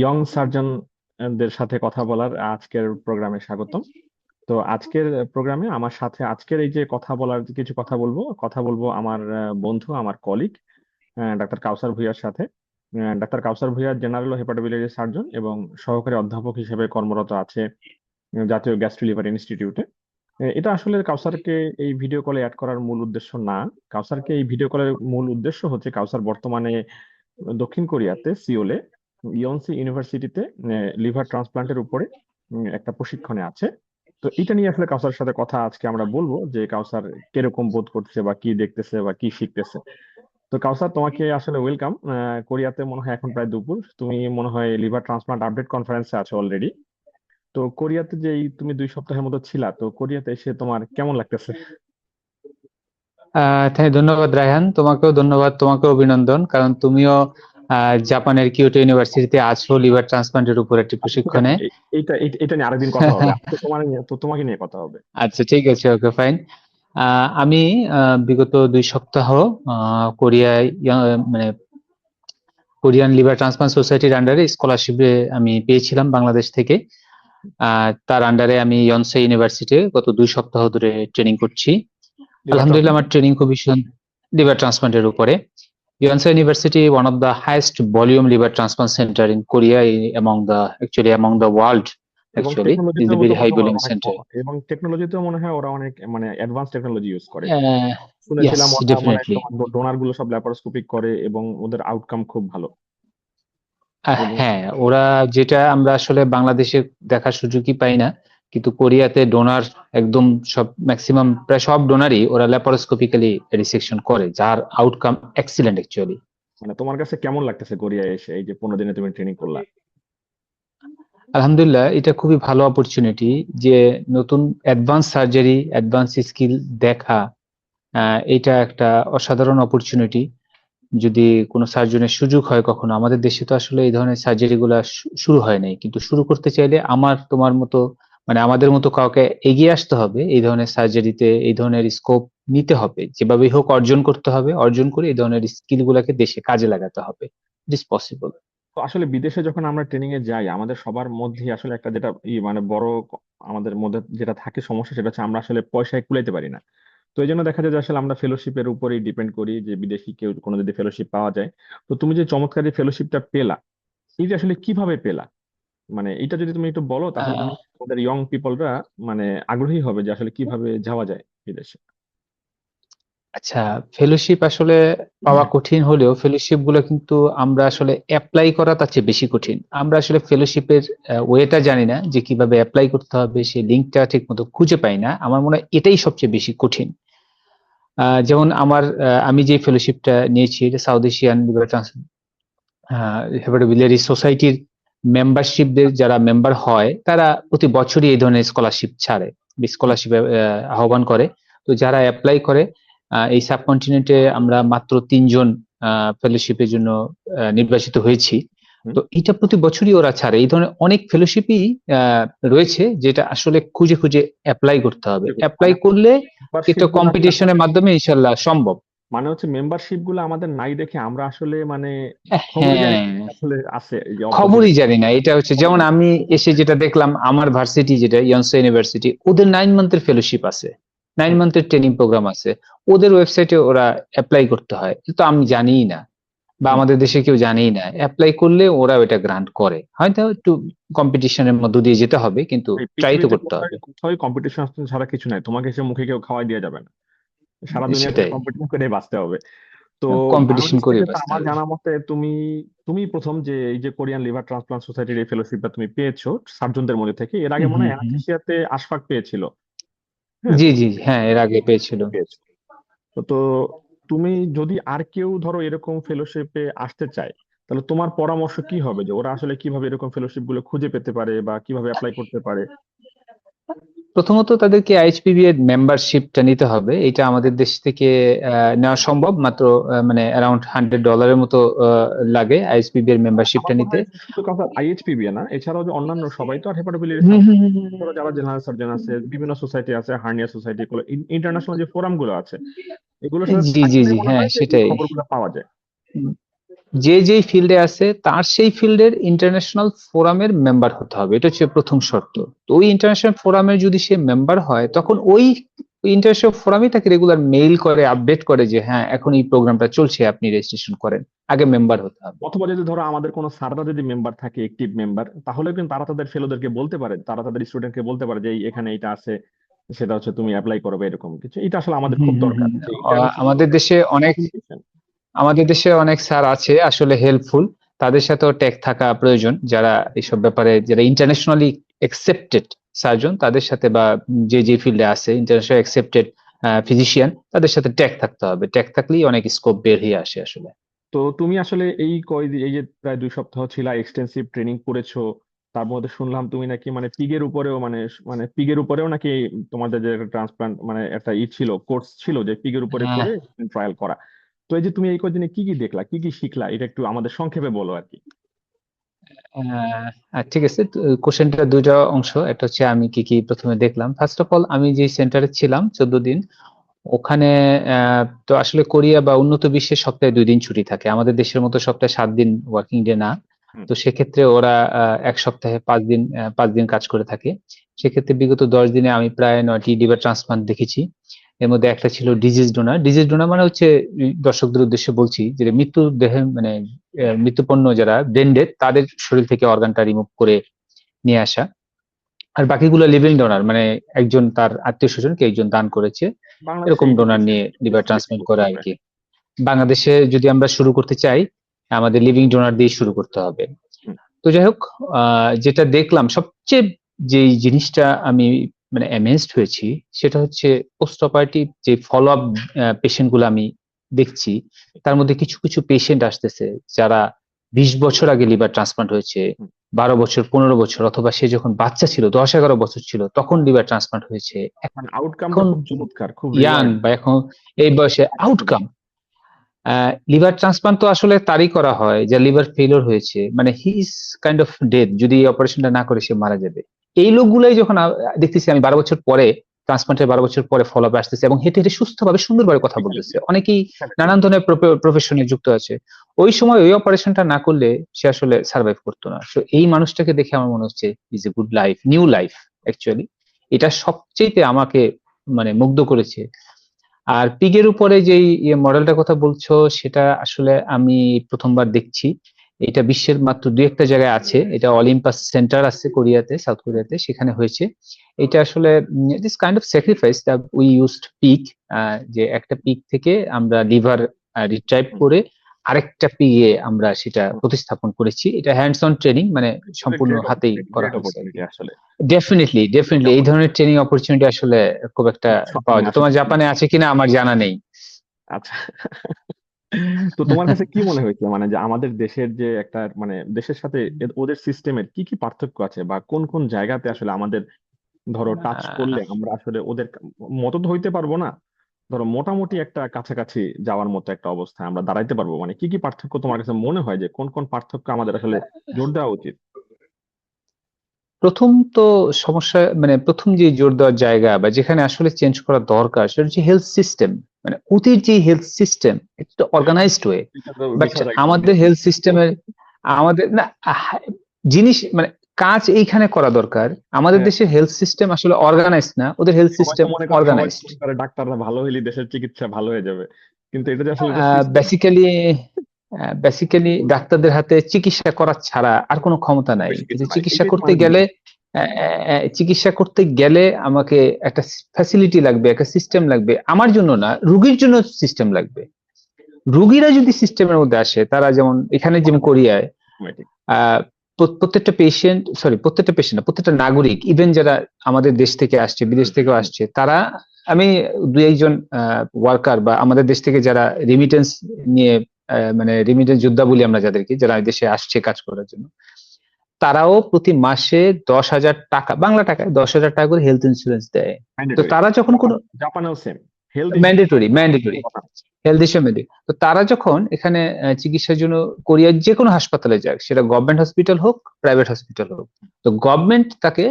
Young সার্জনদের সাথে কথা বলার আজকের প্রোগ্রামে স্বাগতম। তো আজকের প্রোগ্রামে আমার সাথে আজকের এই যে কথা বলার যে কিছু কথা বলবো আমার বন্ধু, আমার কলিগ ডাক্তার কাউসার ভুঁইয়ার সাথে। ডাক্তার কাউসার ভুঁইয়া জেনারেল হেপাটোবিলিয়ারি সার্জন এবং সহকারী অধ্যাপক হিসেবে কর্মরত আছে জাতীয় গ্যাস্ট্রো লিভার ইনস্টিটিউটে। এটা আসলে কাউসারকে এই ভিডিও কলে অ্যাড করার মূল উদ্দেশ্য না। কাউসারকে এই ভিডিও কলের মূল উদ্দেশ্য হচ্ছে কাউসার বর্তমানে দক্ষিণ কোরিয়াতে সিওলে ইয়নসি ইউনিভার্সিটিতে লিভার ট্রান্সপ্লান্টের উপরে একটা প্রশিক্ষণে আছে। তো এটা নিয়ে আসলে কাউসারের সাথে কথা আজকে আমরা বলবো যে কাউসার কিরকম বোধ করছে বা কি দেখতেছে বা কি শিখতেছে। তো কাউসার, তোমাকে আসলে ওয়েলকাম। কোরিয়াতে মনে হয় এখন প্রায় দুপুর, তুমি মনে হয় লিভার ট্রান্সপ্লান্ট আপডেট কনফারেন্সে আছো অলরেডি। তো কোরিয়াতে যে এই তুমি 2 সপ্তাহের মতো ছিলা, তো কোরিয়াতে এসে তোমার কেমন লাগতেছে? তাই ধন্যবাদ রায়হান, তোমাকেও ধন্যবাদ, তোমাকেও অভিনন্দন, কারণ তুমিও জাপানের কিয়োটো ইউনিভার্সিটিতে আছো লিভার ট্রান্সপ্লান্টের উপর একটি আচ্ছা, ঠিক আছে, প্রশিক্ষণে। এইটা নিয়ে আরেকদিন কথা হবে। আজকে তোমাকে নিয়ে কথা হবে। আচ্ছা, ঠিক আছে, ওকে, ফাইন। আমি বিগত 2 সপ্তাহ কোরিয়ায় মানে কোরিয়ান লিভার ট্রান্সপ্লান্ট সোসাইটির আন্ডারে স্কলারশিপে আমি পেয়েছিলাম বাংলাদেশ থেকে। তার আন্ডারে আমি ইয়নসে ইউনিভার্সিটি গত 2 সপ্তাহ ধরে ট্রেনিং করছি। লিভার আলহামদুলিল্লাহ, ট্রান্সপ্লান্ট। আমার ট্রেনিং খুবই লিভার ট্রান্সপ্লান্টের উপরে। Yonsei University, one of the highest volume liver transplant center in Korea, among the world, এবং actually, is টেকনোলজিতেও a তো very high মনে হয় volume অনেক center. এবং টেকনোলজিতেও মনে হয় ওরা অনেক মানে অ্যাডভান্স টেকনোলজি ইউজ করে। Uh, শুনেছিলাম yes, ওরা মানে definitely. তোমার ডোনার গুলো সব ল্যাপারোস্কোপিক করে এবং ওদের আউটকাম খুব ভালো। এবং হ্যাঁ, ওরা যেটা আমরা আসলে বাংলাদেশে দেখার সুযোগই পাই না, কিন্তু কোরিয়াতে ডোনার একদম সব ম্যাক্সিমাম প্রায় সব ডোনারই ওরা ল্যাপারোস্কোপিক্যালি রিসেকশন করে, যার আউটকাম এক্সিলেন্ট অ্যাকচুয়ালি। মানে তোমার কাছে কেমন লাগতেছে কোরিয়ায় এসে এই যে 15 দিনে তুমি ট্রেনিং করলা? আলহামদুলিল্লাহ, এটা খুবই ভালো অপরচুনিটি যে নতুন অ্যাডভান্স সার্জারি, অ্যাডভান্স স্কিল দেখা। এটা একটা অসাধারণ অপরচুনিটি। যদি কোনো সার্জনের সুযোগ হয় কখনো, আমাদের দেশে তো আসলে এই ধরনের সার্জারি গুলা শুরু হয় নাই, কিন্তু শুরু করতে চাইলে আমার তোমার মতো মানে আমাদের মতো কাউকে এগিয়ে আসতে হবে, এই ধরনের সার্জারিতে এই ধরনের স্কোপ নিতে হবে, যেভাবেই হোক অর্জন করতে হবে, অর্জন করে এই ধরনের স্কিল গুলাকে দেশে কাজে লাগাতে হবে। It is possible. তো আসলে বিদেশে যখন আমরা ট্রেনিং এ যাই, আমাদের সবার মধ্যে আসলে একটা যেটা মানে বড় আমাদের মধ্যে যেটা থাকে সমস্যা, সেটা হচ্ছে আমরা আসলে পয়সায় কুলাইতে পারি না। তো এই জন্য দেখা যায় যে আসলে আমরা ফেলোশিপের উপরেই ডিপেন্ড করি, যে বিদেশি কেউ কোনো যদি ফেলোশিপ পাওয়া যায়। তো তুমি যে চমৎকার ফেলোশিপটা পেলা, এই যে আসলে কিভাবে পেলা, মানে এটা যদি তুমি একটু বলো তাহলে আহ, মনে হয় আমাদের ইয়ং পিপলরা মানে আগ্রহী হবে যে আসলে কিভাবে যাওয়া যায় বিদেশে। আচ্ছা, ফেলোশিপ আসলে পাওয়া কঠিন হলেও ফেলোশিপ গুলো কিন্তু আমরা আসলে অ্যাপ্লাই করা তার চেয়ে বেশি কঠিন। আমরা আসলে ফেলোশিপের ওয়েটা জানি না, যে কিভাবে অ্যাপ্লাই করতে হবে, সেই লিঙ্কটা ঠিক মতো খুঁজে পাই না। আমার মনে হয় এটাই সবচেয়ে বেশি কঠিন। যেমন আমি যে ফেলোশিপটা নিয়েছি, এটা সাউথ এশিয়ান লিভার হেপাটোবিলিয়ারি সোসাইটির মেম্বারশিপদের যারা মেম্বার হয়, তারা প্রতি বছরই এই ধরনের স্কলারশিপ ছাড়ে, স্কলারশিপ আহ্বান করে। তো যারা অ্যাপ্লাই করে, এই সাবকন্টিনেন্টে আমরা মাত্র 3 জন ফেলোশিপের জন্য নির্বাচিত হয়েছি। হুম। তো এটা প্রতি বছরই ওরা ছাড়ে। এই ধরনের অনেক ফেলোশিপই রয়েছে, যেটা আসলে খুঁজে খুঁজে অ্যাপ্লাই করতে হবে। অ্যাপ্লাই মানে করলে মেম্বারশিপ এটা গুলো আমরা কম্পিটিশনের মাধ্যমে ইনশাল্লাহ সম্ভব। মানে হচ্ছে মেম্বারশিপ গুলো আমাদের নাই দেখে আমরা আসলে মানে খবরই জানি না হ্যাঁ, যে আসলে আছে এই যে খবরই অপরচুনিটি। জানি না। এটা হচ্ছে যেমন আমি এসে যেটা দেখলাম, আমার ভার্সিটি যেটা ইয়নসে ইউনিভার্সিটি, ওদের 9 মান্থের ফেলোশিপ আছে, 9 মান্থের ট্রেনিং প্রোগ্রাম আছে। ওদের ওয়েবসাইটে ওরা অ্যাপ্লাই করতে হয়, কিন্তু আমি জানিই না, বা আমাদের দেশে কেউ জানেই না। অ্যাপ্লাই করলে ওরা ওটা গ্রান্ট করে, হয়তো একটু কম্পিটিশনের মধ্য দিয়ে যেতে হবে, কিন্তু এই ট্রাই তো পৃথিবীতে করতে কোথাও হবে। কোথাও কম্পিটিশন ছাড়া কিছু নাই, তোমাকে সে মুখে কেউ খাওয়াই দিয়ে যাবে না, সারা দুনিয়াতে সেটাই, কম্পিটিশন করে বাঁচতে হবে। তো কম্পিটিশন বাংলাদেশ করে থেকে তো বাঁচতে আমার হবে। জানা মতে তুমি তুমি প্রথম যে এই যে কোরিয়ান লিভার ট্রান্সপ্লান্ট সোসাইটির এই ফেলোশিপটা তুমি পেয়েছো সার্জনদের মধ্যে থেকে। এর আগে হুম, মনে হুম, হয় হুম। অ্যানাস্থেসিয়াতে আশফাক পেয়েছিল। হ্যাঁ, জি, তো জি, হ্যাঁ, এর আগে পেয়েছিল। পেয়েছো। তো তুমি যদি আর কেউ ধরো এরকম ফেলোশিপে আসতে চায়, তাহলে তোমার পরামর্শ কি হবে যে ওরা আসলে কিভাবে এরকম ফেলোশিপ গুলো খুঁজে পেতে পারে বা কিভাবে অ্যাপ্লাই করতে পারে? প্রথমত তাদেরকে আইএইচপিবি এর মেম্বারশিপটা নিতে হবে। এটা আমাদের দেশ থেকে নেওয়া সম্ভব, মাত্র মানে অ্যারাউন্ড $100 মতো লাগে আইএইচপিবি এর মেম্বারশিপটা আমার মনে নিতে। হয় শুধু কথা আইএইচপিবি না, এছাড়াও যে অন্যান্য সবাই তো আর হেপাটোবিলিয়ারি হুম, সার্জন, হুম, হুম, হুম, ধরো যারা জেনারেল সার্জন আছে, বিভিন্ন সোসাইটি আছে, হার্নিয়া সোসাইটি গুলো, ইন্টারন্যাশনাল যে ফোরাম গুলো আছে, এগুলোর সাথে জি, জি, থাকলে জি, মনে হ্যাঁ, হয় যে এই সেটাই। খবরগুলো পাওয়া যায়। যে যেই ফিল্ডে আছে তার সেই ফিল্ডের ইন্টারন্যাশনাল ফোরামের মেম্বার হতে হবে, এটা হচ্ছে প্রথম শর্ত। তো ওই ইন্টারন্যাশনাল ফোরামের যদি সে মেম্বার হয়, তখন ওই ইন্টারন্যাশনাল ফোরামই তাকে রেগুলার মেইল করে, আপডেট করে যে হ্যাঁ এখন এই প্রোগ্রামটা চলছে, আপনি রেজিস্ট্রেশন করেন। আগে মেম্বার হতে হবে। অথবা যদি ধরো আমাদের কোনো স্যাররা যদি মেম্বার থাকে, একটিভ মেম্বার, তাহলে কিন্তু তারা তাদের ফেলোদেরকে বলতে পারে, তারা তাদের স্টুডেন্টকে বলতে পারে যে এখানে এটা আছে, সেটা হচ্ছে তুমি অ্যাপ্লাই করো বা এরকম কিছু। এটা আসলে আমাদের হুম খুব হুম দরকার হুম যে ইন্টারন্যাশনাল আমাদের দেশে অনেক কমিউনিকেশন। স্যার আছে আসলে হেল্পফুল, তাদের সাথেও ট্যাগ থাকা প্রয়োজন, যারা এইসব ব্যাপারে, যারা ইন্টারন্যাশনালি অ্যাকসেপ্টেড সার্জন, তাদের সাথে, বা যে যে ফিল্ডে আছে ইন্টারন্যাশনাল অ্যাকসেপ্টেড ফিজিশিয়ান, তাদের সাথে ট্যাগ থাকতে হবে। ট্যাগ থাকলেই অনেক স্কোপ বের হয়ে আসে আসলে। তো তুমি আসলে এই যে প্রায় 2 সপ্তাহ ছিল, এক্সটেন্সিভ ট্রেনিং করেছো, তার মধ্যে শুনলাম তুমি নাকি মানে পিগের উপরেও মানে পিগের উপরেও নাকি তোমাদের যে ট্রান্সপ্লান্ট মানে একটা ছিল, কোর্স ছিল যে পিগের উপরে হ্যাঁ, করে ট্রায়াল করা। তো এই যে তুমি এই কদিনে কি কি দেখলা, কি কি শিখলা, এটা একটু আমাদের সংক্ষেপে বলো আর কি। ঠিক আছে। কোশ্চেনটা দুইটা অংশ, একটা হচ্ছে আমি কি কি প্রথমে দেখলাম। ফার্স্ট অফ অল, আমি যে সেন্টারে ছিলাম 14 দিন, ওখানে তো আসলে কোরিয়া বা উন্নত বিশ্বে সপ্তাহে 2 দিন ছুটি থাকে, আমাদের দেশের মতো সপ্তাহে 7 দিন ওয়ার্কিং ডে না। হুম। তো সেক্ষেত্রে ওরা এক সপ্তাহে 5 দিন, 5 দিন কাজ করে থাকে। সেক্ষেত্রে বিগত 10 দিনে আমি প্রায় 9টি লিভার ট্রান্সপ্লান্ট দেখেছি। এর মধ্যে একটা ছিল ডিজিজ ডোনার। ডিজিজ ডোনার মানে হচ্ছে, দর্শকদের উদ্দেশ্যে বলছি, যে মৃত্যু দেহে মানে মৃত্যুপন্ন যারা ব্রেন ডেড, তাদের শরীর থেকে অর্গানটা রিমুভ করে নিয়ে আসা। আর বাকিগুলো লিভিং ডোনার, মানে একজন তার আত্মীয় স্বজনকে একজন দান করেছে, বাংলাদেশে এরকম এইটা ডোনার বেশি নিয়ে লিভার বেশি ট্রান্সপ্লান্ট করতে করা আর হবে। কি। বাংলাদেশে যদি আমরা শুরু করতে চাই, আমাদের লিভিং ডোনার দিয়ে শুরু করতে হবে। হুম। তো যাই হোক, যেটা দেখলাম সবচেয়ে, যে জিনিসটা আমি মানে অ্যামেজড হয়েছি, সেটা হচ্ছে পোস্ট অপারেটিভ যে ফলো আপ পেশেন্ট গুলো আমি দেখছি, তার মধ্যে কিছু কিছু পেশেন্ট আসতেছে যারা 20 বছর আগে লিভার ট্রান্সপ্লান্ট হয়েছে, হুম। 12 বছর, 15 বছর, অথবা সে যখন বাচ্চা ছিল, 10-11 বছর ছিল, তখন লিভার ট্রান্সপ্লান্ট হয়েছে। মানে আউটকামটা এখন খুব চমৎকার, খুব ইয়াং, রিওয়ার্ড। বা এখন এই বয়সে আউটকাম। লিভার ট্রান্সপ্লান্ট তো আসলে তারই করা হয় যে লিভার ফেলিওর হয়েছে, মানে he is kind of dead, যদি এই অপারেশনটা না করে সে মারা যাবে। এই লোকগুলাই যখন দেখতেছি আমি 12 বছর পরে, ট্রান্সপ্লান্টের 12 বছর পরে ফলো আপে আসতেছে, এবং হেঁটে হেঁটে সুস্থভাবে সুন্দরভাবে কথা বলতেছে, অনেকেই নানান ধরনের প্রফেশনে যুক্ত আছে। ওই সময় ওই অপারেশনটা না করলে সে আসলে সার্ভাইভ করতো না। তো এই মানুষটাকে দেখে আমার মনে হচ্ছে is a good life, new life actually. এটা সবচেয়ে আমাকে মানে মুগ্ধ করেছে। আর পিগের উপরে যে মডেলটার কথা বলছো, সেটা আসলে আমি প্রথমবার দেখছি। এটা বিশ্বের মাত্র 2-1টা জায়গায় আছে। এটা অলিম্পাস সেন্টার আছে কোরিয়াতে, সাউথ কোরিয়াতে, সেখানে হয়েছে। এটা আসলে this kind of sacrifice that we used pig, যে একটা পিগ থেকে আমরা লিভার রিট্রাইভ করে আরেকটা পিগে আমরা সেটা প্রতিস্থাপন করেছি। এটা হ্যান্ডস অন ট্রেনিং, মানে সম্পূর্ণ গ্রেট হাতেই করা গ্রেট হয়েছে আর কি। অপরচুনিটি আসলে। ডেফিনেটলি Great ডেফিনেটলি এই ধরনের opportunity। ট্রেনিং অপরচুনিটি আসলে খুব একটা পাওয়া স্বপ্নে যায়। আসে তোমার না। জাপানে আছে কিনা আমার জানা নেই। আচ্ছা। তো তোমার কাছে কি মনে হয়েছে মানে যে আমাদের দেশের যে একটা মানে দেশের সাথে ওদের সিস্টেমের কি কি পার্থক্য আছে, বা কোন কোন জায়গাতে আসলে আমাদের ধরো টাচ করলে আহ, আমরা আসলে ওদের মতো তো হইতে পারবো না, ধরো মোটামুটি একটা কাছাকাছি যাওয়ার মতো একটা অবস্থায় আমরা দাঁড়াইতে পারবো, মানে কি কি পার্থক্য তোমার কাছে মনে হয় যে কোন কোন পার্থক্য আমাদের আসলে জোর দেওয়া উচিত? প্রথম তো সমস্যা, মানে প্রথম যে জোর দেওয়ার জায়গা বা যেখানে আসলে চেঞ্জ করা দরকার, সেটা হচ্ছে হেলথ সিস্টেম। মানে ওদের যে হেলথ সিস্টেম, এটা অর্গানাইজড ওয়ে, এটা তো বাট বিষয় একদম আমাদের হেলথ সিস্টেমের, আমাদের না, জিনিস মানে কাজ এইখানে করা দরকার। আমাদের হ্যাঁ। দেশের হেলথ সিস্টেম আসলে অর্গানাইজড না, ওদের হেলথ সবাই তো সিস্টেম মনে করে, সবাই তো অর্গানাইজড। মনে করে ডাক্তাররা ভালো হইলে দেশের চিকিৎসা ভালো হয়ে যাবে, কিন্তু এটা যে আসলে সিস্টেম। বেসিক্যালি বেসিক্যালি ডাক্তারদের হাতে চিকিৎসা করা ছাড়া আর কোনো ক্ষমতা নাই। বেশি কিছু কিন্তু নাই, এটাই তো চিকিৎসা করতে গেলে আমাকে একটা ফ্যাসিলিটি লাগবে, একটা সিস্টেম লাগবে, আমার জন্য না, রুগীর জন্য সিস্টেম লাগবে। রুগীরা যদি সিস্টেমের মধ্যে আসে, তারা যেমন এখানে যেমন কোরিয়ায় অটোমেটিক। আহ প্রত্যেকটা পেশেন্ট না, প্রত্যেকটা নাগরিক, ইভেন যারা আমাদের দেশ থেকে আসছে, বিদেশ থেকেও আসছে, তারা, আমি দুই একজন ওয়ার্কার বা আমাদের দেশ থেকে যারা রিমিটেন্স নিয়ে, মানে রিমিটেন্স যোদ্ধা বলি আমরা যাদেরকে, যারা এই দেশে আসছে কাজ করার জন্য, তারাও প্রতি মাসে 10,000 টাকা, বাংলা টাকায় 10,000 টাকা করে হেলথ ইন্স্যুরেন্স দেয়। তো ম্যান্ডেটরি। তারা যখন কোনো জাপানেও same health mandatory mandatory insurance. Health issue, তো তারা যখন এখানে চিকিৎসার জন্য কোরিয়ার যে কোনো হাসপাতালে যায়, সেটা গভর্নমেন্ট হসপিটাল হোক, প্রাইভেট হসপিটাল হোক, তো গভর্নমেন্ট তাকে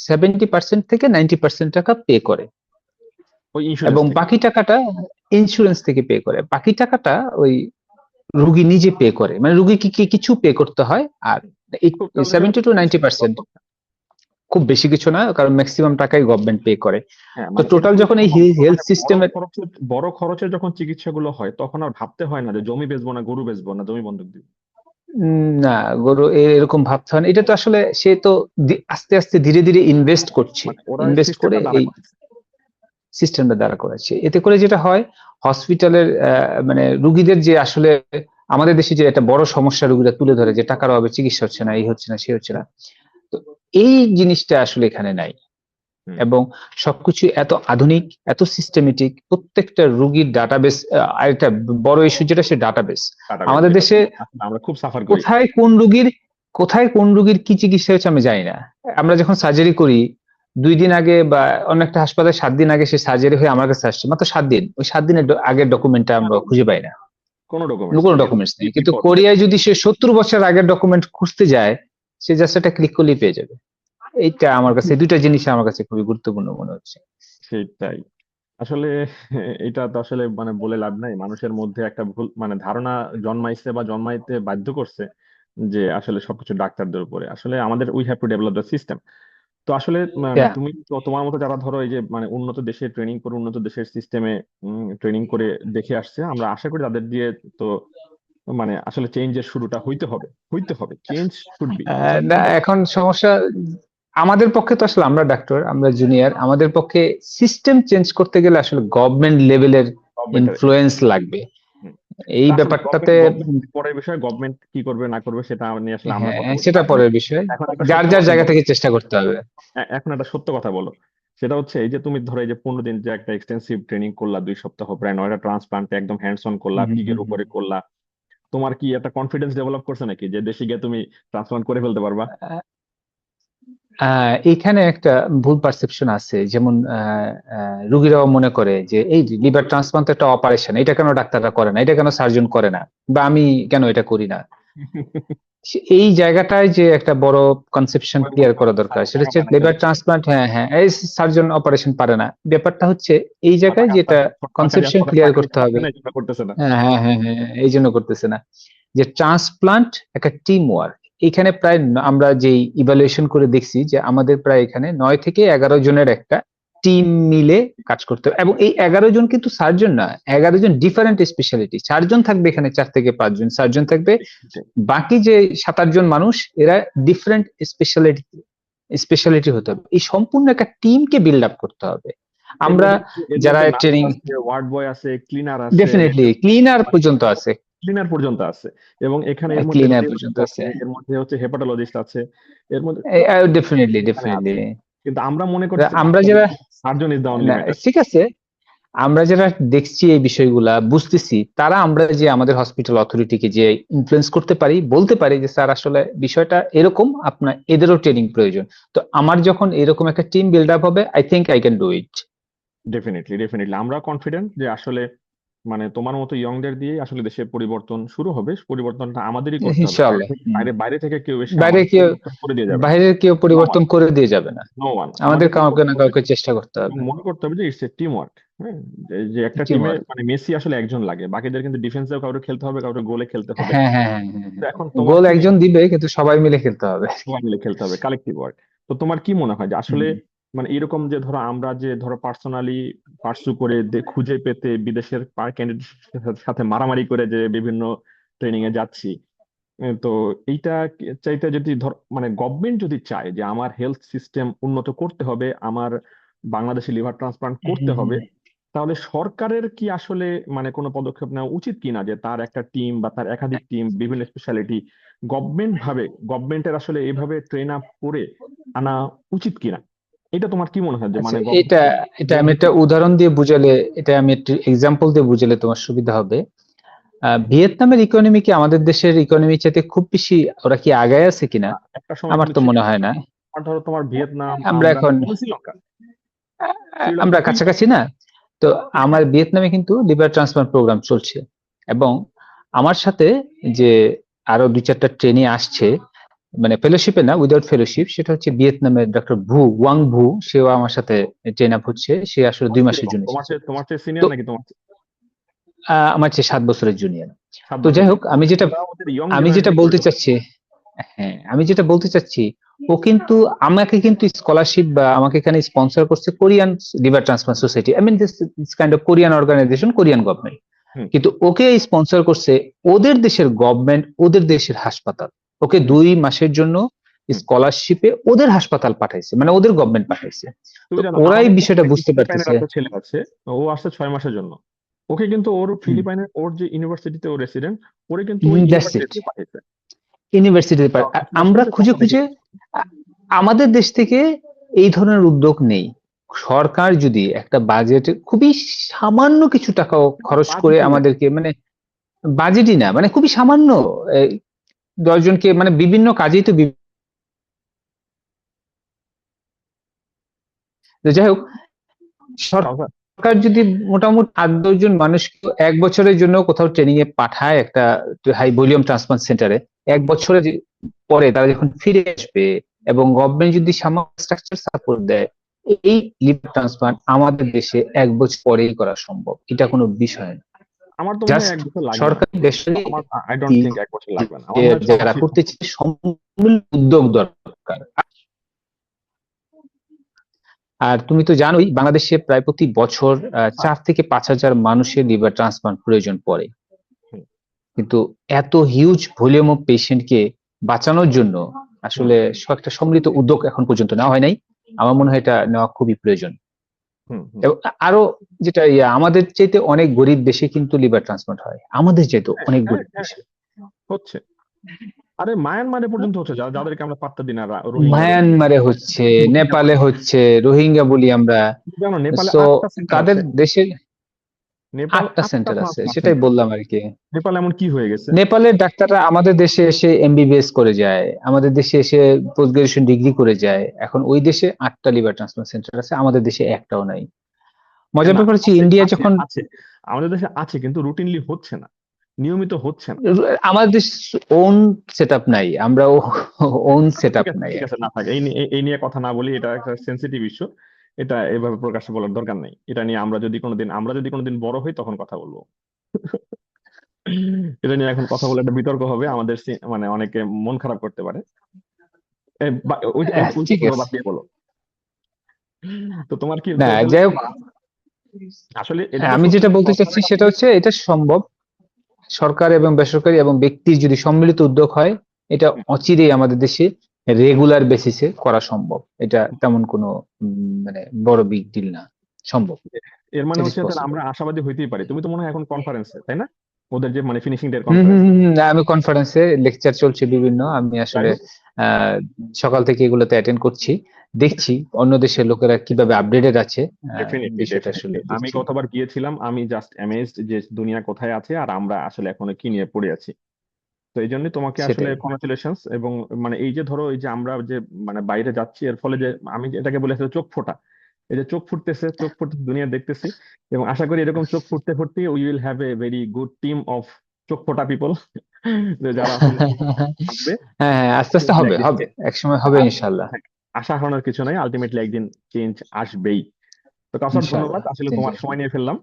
70% থেকে 90% টাকা পে করে, ওই ইন্স্যুরেন্স এবং থেকে। বাকি টাকাটা ইন্স্যুরেন্স থেকে পে করে। বাকি টাকাটা ওই রুগী নিজে পে করে, মানে রুগীকে কিছু পে করতে হয়, আর তাহলে সেটা 70 to 90%, খুব বেশি কিছু না, কারণ ম্যাক্সিমাম টাকাই গভর্নমেন্ট পে করে। হ্যাঁ তো মানে এটা টোটাল করলে যখন তো এই হেলথ মানে সিস্টেমের, বড় খরচের যখন চিকিৎসাগুলো হয় তখন আর ভাবতে হয় না যে জমি বেচবো না গরু বেচবো না জমি বন্ধক দিব। না গরু এরকম ভাবতে হয় না। এটা তো আসলে সে তো আস্তে আস্তে ধীরে ধীরে ইনভেস্ট করছে, মানে ওরা ইনভেস্ট করে সিস্টেমটা দাঁড়া এই করেছে। সিস্টেমটা দ্বারা করাচ্ছে। এতে করে যেটা হয়, হসপিটালের মানে রুগীদের যে আসলে আমাদের দেশে যে একটা বড় সমস্যা রুগীরা তুলে ধরে, যে টাকার অভাবে চিকিৎসা হচ্ছে না, এই হচ্ছে না, সে হচ্ছে না, তো এই জিনিসটা আসলে এখানে নাই। হুম। এবং সবকিছু এত আধুনিক, এত সিস্টেমেটিক, প্রত্যেকটা রুগীর ডাটাবেস। আরেকটা বড় ইস্যু যেটা, সে ডাটাবেস। ডাটাবেস আমাদের যেটা দেশে আসলে আমরা খুব সাফার করি। কোথায় কোন রুগীর কি চিকিৎসা হচ্ছে আমি জানি না। আমরা যখন সার্জারি করি, 2 দিন আগে বা অন্য একটা হাসপাতালে 7 দিন আগে সে সার্জারি হয়ে আমার কাছে আসছে, মাত্র 7 দিন, ওই 7 দিনের আগের ডকুমেন্টটা আমরা খুঁজে পাই না, কোনো ডকুমেন্টস কোনো নেই এবং ডকুমেন্টস কি নেই। কিন্তু বিপদ কোরিয়ায় যদি সে 70 বছর আগের ডকুমেন্ট খুঁজতে যায়, সে জাস্ট একটা ক্লিক করলেই পেয়ে যাবে। এইটা আমার কাছে, দুইটা জিনিস আমার কাছে খুবই গুরুত্বপূর্ণ মনে হচ্ছে। সেটাই আসলে এটা তো আসলে মানে বলে লাভ নাই, মানুষের মধ্যে একটা ভুল মানে ধারণা জন্মাইছে বা জন্মাইতে বাধ্য করছে যে আসলে সবকিছু ডাক্তারদের উপরে। আসলে আমাদের we have to develop the system. তো আসলে মানে Yeah. তুমি তো তোমার মতো যারা ধরো এই যে মানে উন্নত দেশে ট্রেনিং করে উন্নত দেশের সিস্টেমে ট্রেনিং করে দেখে আসছে, আমরা আশা করি তাদের দিয়ে তো মানে আসলে চেঞ্জের শুরুটা হইতে হবে চেঞ্জ শুড বি। না, এখন সমস্যা আমাদের পক্ষে তো আসলে, আমরা ডাক্তার, আমরা জুনিয়র, আমাদের পক্ষে সিস্টেম চেঞ্জ করতে গেলে আসলে গভর্নমেন্ট লেভেলের গভর্নমেন্টের ইনফ্লুয়েন্স লাগবে। এই আসলে ব্যাপারটাতে গভর্নমেন্ট পরের বিষয়, গভর্নমেন্ট কি করবে না করবে সেটা নিয়ে আসলে আমরা হ্যাঁ, কথা বলতে সেটা পারি না। পরের বিষয়। এখন একটা যার সত্য যার কথা জায়গা বলো। থেকে চেষ্টা করতে হবে। এখন একটা সত্য কথা বলো, সেটা হচ্ছে এই যে তুমি ধরো এই যে 15 দিন যে একটা এক্সটেন্সিভ ট্রেনিং করলা, 2 সপ্তাহ প্রায় 9টা ট্রান্সপ্লান্ট একদম হ্যান্ডস অন করলা, হুম, হুম, পিগের হুম, হুম। উপরে করলা, তোমার কি একটা কনফিডেন্স ডেভেলপ করছে নাকি যে দেশে গিয়ে তুমি ট্রান্সপ্লান্ট করে ফেলতে পারবা? এইখানে একটা ভুল পারসেপশন আছে, যেমন রুগীরাও মনে করে যে এই লিভার ট্রান্সপ্লান্ট একটা অপারেশন, এটা কেন ডাক্তাররা করে না, এটা কেন সার্জন করে না, বা আমি কেন এটা করি না। এই জায়গাটায় যে একটা বড় কনসেপশন ওই ক্লিয়ার করা দরকার, সেটা হচ্ছে টাকা পয়না লিভার খেলে ট্রান্সপ্লান্ট, হ্যাঁ হ্যাঁ, এই সার্জন অপারেশন পারে না, ব্যাপারটা হচ্ছে এই জায়গায় টাকা যেটা সরকারি কনসেপশন হাসপাতাল ক্লিয়ার টাকা করতে বেশি পাচ্ছে হবে। না এই জন্য করতেছে না। হ্যাঁ হ্যাঁ হ্যাঁ হ্যাঁ, এই জন্য করতেছে না, যে ট্রান্সপ্লান্ট একটা টিম ওয়ার্ক। এখানে প্রায় আমরা যেই ইভালুয়েশন করে দেখছি, যে আমাদের প্রায় এখানে 9 থেকে 11 জনের একটা টিম মিলে কাজ করতে হবে, এবং এই 11 জন কিন্তু সার্জন না, 11 জন ডিফারেন্ট স্পেশালিটি। সার্জন থাকবে এখানে 4 থেকে 5 জন সার্জন থাকবে, বাকি যে 7-8 জন মানুষ, এরা ডিফারেন্ট স্পেশালিটি হতে হবে। এই সম্পূর্ণ একটা টিমকে বিল্ড আপ করতে হবে। এর আমরা মধ্যে যারা নার্স ট্রেনিং, আছে, ওয়ার্ড বয় আছে, ক্লিনার আছে, ডেফিনেটলি ক্লিনার পর্যন্ত আছে, ক্লিনার পর্যন্ত আছে, এবং এখানে এর মধ্যে ক্লিনার পর্যন্ত রেডিওলজিস্ট আছে, আছে, এর মধ্যে হচ্ছে হেপাটোলজিস্ট আছে, এর মধ্যে ডেফিনেটলি এখানে আছে। ডেফিনেটলি। কিন্তু আমরা মনে করছি আমরা যারা, সার্জন ইজ দা অনলি না ম্যাটার। ঠিক আছে, আমরা যারা দেখছি এই বিষয়গুলা বুঝতেছি, তারা আমরা যে আমাদের হসপিটাল অথরিটিকে যে ইনফ্লুয়েন্স করতে পারি, বলতে পারি যে স্যার আসলে বিষয়টা এরকম, আপনার এদেরও ট্রেনিং প্রয়োজন। তো আমার যখন এরকম একটা টিম বিল্ড আপ হবে, I think I can do it. Definitely আমরা কনফিডেন্ট যে আসলে মানে তোমার মতো ইয়ংদের দিয়ে আসলে দেশের পরিবর্তন শুরু হবে। পরিবর্তনটা আমাদেরই করতে হবে, বাইরে ইনশাআল্লাহ। থেকে বাইরে বাইরে থেকে কেউ এসে বাইরে আমাদের কেউ, পরিবর্তন করে দিয়ে যাবে না। বাইরের কেউ নো ওয়ান, পরিবর্তন করে দিয়ে যাবে না, নো ওয়ান, আমাদের আমাদেরকে কাউকে করতে না হবে। কাউকে চেষ্টা করতে এবং হবে। মনে করতে হবে যে ইটস এ টিম ওয়ার্ক। হ্যাঁ, যে একটা টিম টিমে ওয়ার্ক। মানে মেসি আসলে একজন লাগে, বাকিদের কিন্তু ডিফেন্সেও কাউকে খেলতে হবে, কাউকে গোলে খেলতে হবে। হ্যাঁ হ্যাঁ হ্যাঁ হ্যাঁ তো হ্যাঁ। এখন তোমার গোল কি একজন দিবে, কিন্তু সবাই মিলে খেলতে হবে। সবাই মিলে খেলতে হবে, কালেক্টিভ ওয়ার্ক। তো তোমার কি মনে হয় যে আসলে হুম। মানে এরকম যে ধরো আমরা যে ধরো পার্সোনালি পার্সু করে খুঁজে পেতে বিদেশের ক্যান্ডিডেট সাথে মারামারি করে যে বিভিন্ন ট্রেনিং এ যাচ্ছি, তো এইটা চাইতে যদি ধর মানে গভর্নমেন্ট যদি চায় যে আমার হেলথ সিস্টেম উন্নত করতে হবে, আমার বাংলাদেশে লিভার ট্রান্সপ্লান্ট হুম, করতে হুম, হবে, হুম। তাহলে সরকারের কি আসলে মানে কোনো পদক্ষেপ নেওয়া উচিত কিনা যে তার একটা টিম বা তার একাধিক টিম বিভিন্ন স্পেশালিটি গভর্নমেন্টের আসলে এইভাবে ট্রেন আপ করে আনা উচিত কিনা? এটা তোমার কি মনে হয় যে আচ্ছা, মানে এটা গভর্নমেন্ট এটা দেওয়া আমি একটা উচিত? উদাহরণ দিয়ে বুঝালে, এটা আমি একটা এক্সাম্পল দিয়ে বুঝালে তোমার সুবিধা হবে। ভিয়েতনামের ইকোনমি কি আমাদের দেশের ইকোনমি চাইতে খুব বেশি, ওরা কি আগায় আছে কিনা? একটা সময় আমার কিন্তু তো ছিল। মনে হয় না। আমার ধরো তোমার ভিয়েতনাম, আমরা আমরা এখন এবং শ্রীলঙ্কা, আমরা শ্রীলঙ্কা কাছাকাছি না। তো আমার ভিয়েতনামে কিন্তু লিভার ট্রান্সপ্লান্ট প্রোগ্রাম চলছে, এবং আমার সাথে যে আরো 2-4টা ট্রেনি আসছে, মানে ফেলোশিপে না, উইদাউট ফেলোশিপ, সেটা হচ্ছে ভিয়েতনামের ডক্টর ওয়াং ভু, সেও আমার সাথে ট্রেন আপ হচ্ছে, সে আসলে তোমার 2 মাসের কিরকম? জন্য তোমার এসেছে। চেয়ে তোমার চেয়ে তো সিনিয়র নাকি তোমার আমার চেয়ে 7 বছরের জুনিয়র। 7 তো বছর যাই হোক, junior। ওরা ওদের ইয়ং আমি যেটা জেনারেশন করে বলতে ঢোকে। চাচ্ছি, হ্যাঁ, আমি যেটা বলতে চাচ্ছি, ও কিন্তু আমাকে কিন্তু স্কলারশিপ বা আমাকে এখানে স্পন্সর করছে Korean liver transplant society. I mean this kind of Korean organization, Korean government. Hmm কিন্তু ওকে স্পন্সর করছে ওদের দেশের গভর্নমেন্ট, ওদের দেশের হাসপাতাল। ওকে হুম 2 মাসের জন্য হুম। স্কলারশিপে ওদের হাসপাতাল পাঠাইছে, মানে ওদের গভর্নমেন্ট পাঠাইছে। তো তুমি জানো ওরাই আমাদের বিষয়টা বুঝতে ফিলিপাইনের পারতেছে। একটা ছেলে আছে, ও আসছে 6 মাসের জন্য। ওকে কিন্তু ওর হুম, ফিলিপাইনের ওর যে ইউনিভার্সিটিতে ও রেসিডেন্ট, ওরে কিন্তু ওই দ্যাটস ইট। ইউনিভার্সিটিতে পাঠিয়েছে। ইউনিভার্সিটিতে তাও তোমার আমরা শুনতে খুঁজে কষ্ট খুঁজে লেগেছে। আ- আমাদের দেশ থেকে এই ধরনের উদ্যোগ নেই। সরকার যদি একটা বাজেটে খুবই সামান্য কিছু টাকা খরচ করে বাজেটই নাই। আমাদেরকে, মানে বাজেটই না, মানে খুবই সামান্য, এই 10 জনকে মানে বিভিন্ন কাজেই তো তো যাই হোক, কাউসার, সরকার যদি মোটামুটি 8-10 জন মানুষকে 1 বছরের জন্য কোথাও ট্রেনিং এ পাঠায় একটা হাই ভলিউম ট্রান্সপ্লান্ট সেন্টারে, 1 বছরের পরে তারা যখন ফিরে আসবে এবং গভর্নমেন্ট যদি সামান্য স্ট্রাকচার সাপোর্ট দেয়, এই লিভার ট্রান্সপ্লান্ট আমাদের দেশে 1 বছর পরেই করা সম্ভব। এটা কোনো বিষয় না। আমার তো মনে হয় জাস্ট 1 বছর লাগবে না। সরকারি বেসরকারি আমার আই ডোন্ট থিঙ্ক 1 বছর লাগবে না, আমার মনে হয় যারা 6 মাসেই করতে সম্ভব। চায় সমূল উদ্যোগ দরকার। আর তুমি তো জানোই বাংলাদেশে প্রায় প্রতি বছর 4 থেকে 5 হাজার মানুষের লিভার ট্রান্সপ্লান্ট প্রয়োজন পড়ে। হুম কিন্তু এত হিউজ ভলিউম অফ পেশেন্টকে বাঁচানোর জন্য হুম আসলে একটা সম্মিলিত উদ্যোগ এখন পর্যন্ত নেওয়া হয় নাই। আমার মনে হয় এটা নেওয়া খুবই প্রয়োজন। হুম হুম। এবং আরো যেটা আমাদের চাইতে অনেক গরিব দেশে কিন্তু লিভার ট্রান্সপ্লান্ট হয়, আমাদের চাইতে হ্যাঁ অনেক হ্যাঁ গরিব হ্যাঁ, দেশে। হচ্ছে। আরে মায়ানমারে পর্যন্ত হচ্ছে, যাদেরকে আমরা পাত্তা দিই না, রোহিঙ্গা রোহিঙ্গা। মায়ানমারে হচ্ছে, রোহিঙ্গা বলে। নেপালে হচ্ছে, রোহিঙ্গা বলি আমরা। তুমি জানো নেপালে সো 8টা সেন্টার তাদের আছে। দেশের নেপাল 8টা 8টা সেন্টার আছে, ট্রান্সপ্লান্ট সেটাই সেন্টার। বললাম আর কি। নেপাল এমন কি হয়ে গেছে? নেপালের ডাক্তাররা আমাদের দেশে এসে এমবিবিএস করে যায়, আমাদের দেশে এসে পোস্ট গ্রাজুয়েশন ডিগ্রি করে যায়। এখন ওই দেশে 8টা লিভার ট্রান্সপ্লান্ট সেন্টার আছে, আমাদের দেশে একটাও নাই। মজার না, ব্যাপার হচ্ছে আছে ইন্ডিয়া আছে যখন আছে। আমাদের দেশে আছে কিন্তু রুটিনলি হচ্ছে না, নিয়মিত হচ্ছে না। আমাদের দেশ ওন সেট আপ নাই, আমরা ওন সেট ঠিক আপ আছে নাই ঠিক আর আছে, কি। না থাকে, এই নিয়ে কথা না বলি, এটা একটা সেন্সিটিভ ইস্যু। এটা এভাবে প্রকাশ্যে বলার দরকার নেই। এটা নিয়ে আমরা যদি কোনোদিন বড় হই তখন কথা বলবো। এটা নিয়ে এখন কথা বলে একটা বিতর্ক হবে, আমাদের মানে অনেকে মন খারাপ করতে পারে। ওইটা ঠিক বলো, আছে। বাদ দিয়ে বলো। তো তোমার কি না, তাহলে যাই হোক, আসলে এটা তো আমি সত্যি যেটা যে বলতে চাচ্ছি সরকারের কাছ সেটা থেকে। হচ্ছে এটা সম্ভব। সরকার এবং বেসরকারি এবং ব্যক্তির যদি সম্মিলিত উদ্যোগ হয়, এটা অচিরেই আমাদের দেশে রেগুলার বেসিসে করা সম্ভব। এটা তেমন কোনো মানে বড় বিগ ডিল না, সম্ভব। এর মানে ইট ইজ হচ্ছে তাহলে পসিবল। আমরা আশাবাদী হইতেই পারি। তুমি তো মনে হয় এখন কনফারেন্সে, তাই না? ওদের যে মানে ফিনিশিং ডে হম হম কনফারেন্স। হম হম, আমি কনফারেন্সে লেকচার চলছে বিভিন্ন, আমি যাই আসলে হোক, আহ, সকাল থেকে এগুলোতে অ্যাটেন্ড করছি, দেখছি অন্য দেশের লোকেরা কিভাবে আপডেটেড আছে। ডেফিনেটলি বিষয়টা ডেফিনেটলি আসলে আমি দেখছি। গতবার গিয়েছিলাম, আমি জাস্ট অ্যামেজড যে দুনিয়া কোথায় আছে আর আমরা আসলে এখনো কি নিয়ে পড়ে আছি। তো এই জন্য তোমাকে আসলে সেটাই। কংগ্রাচুলেশনস। এবং মানে এই যে ধরো, এই যে আমরা যে মানে বাইরে যাচ্ছি, এর ফলে যে আমি এটাকে বলে আসলে চোখ ফোটা, এই যে চোখ ফুটতেছে দুনিয়া দেখতেছি। এবং আশা করি এরকম চোখ ফুটতে ফুটতে we will have a very good team of চোখ ফোটা পিপল, যারা আসলে থাকবে। হ্যাঁ হ্যাঁ, আস্তে আস্তে Ultimately হবে, একদিন হবে একসময় হবে আর ইনশাল্লাহ। হ্যাঁ, আশা হারানোর কিছু নাই, আলটিমেটলি একদিন চেঞ্জ আসবেই। তো কাউসার, ধন্যবাদ, ইনশাল্লাহ আসলে চেঞ্জ তোমার আসবে। সময় নিয়ে ফেললাম।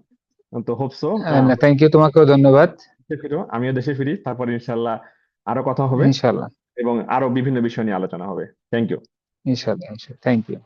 তো হোপসো না, থ্যাংক ইউ, তোমাকেও ধন্যবাদ। দেশে ফিরো, আমিও দেশে ফিরি, তারপর ইনশাল্লাহ আরো কথা হবে ইনশাল্লাহ। এবং আরো বিভিন্ন বিষয় নিয়ে আলোচনা হবে। Thank you. ইনশাল্লাহ ইনশাল্লাহ, থ্যাংক ইউ।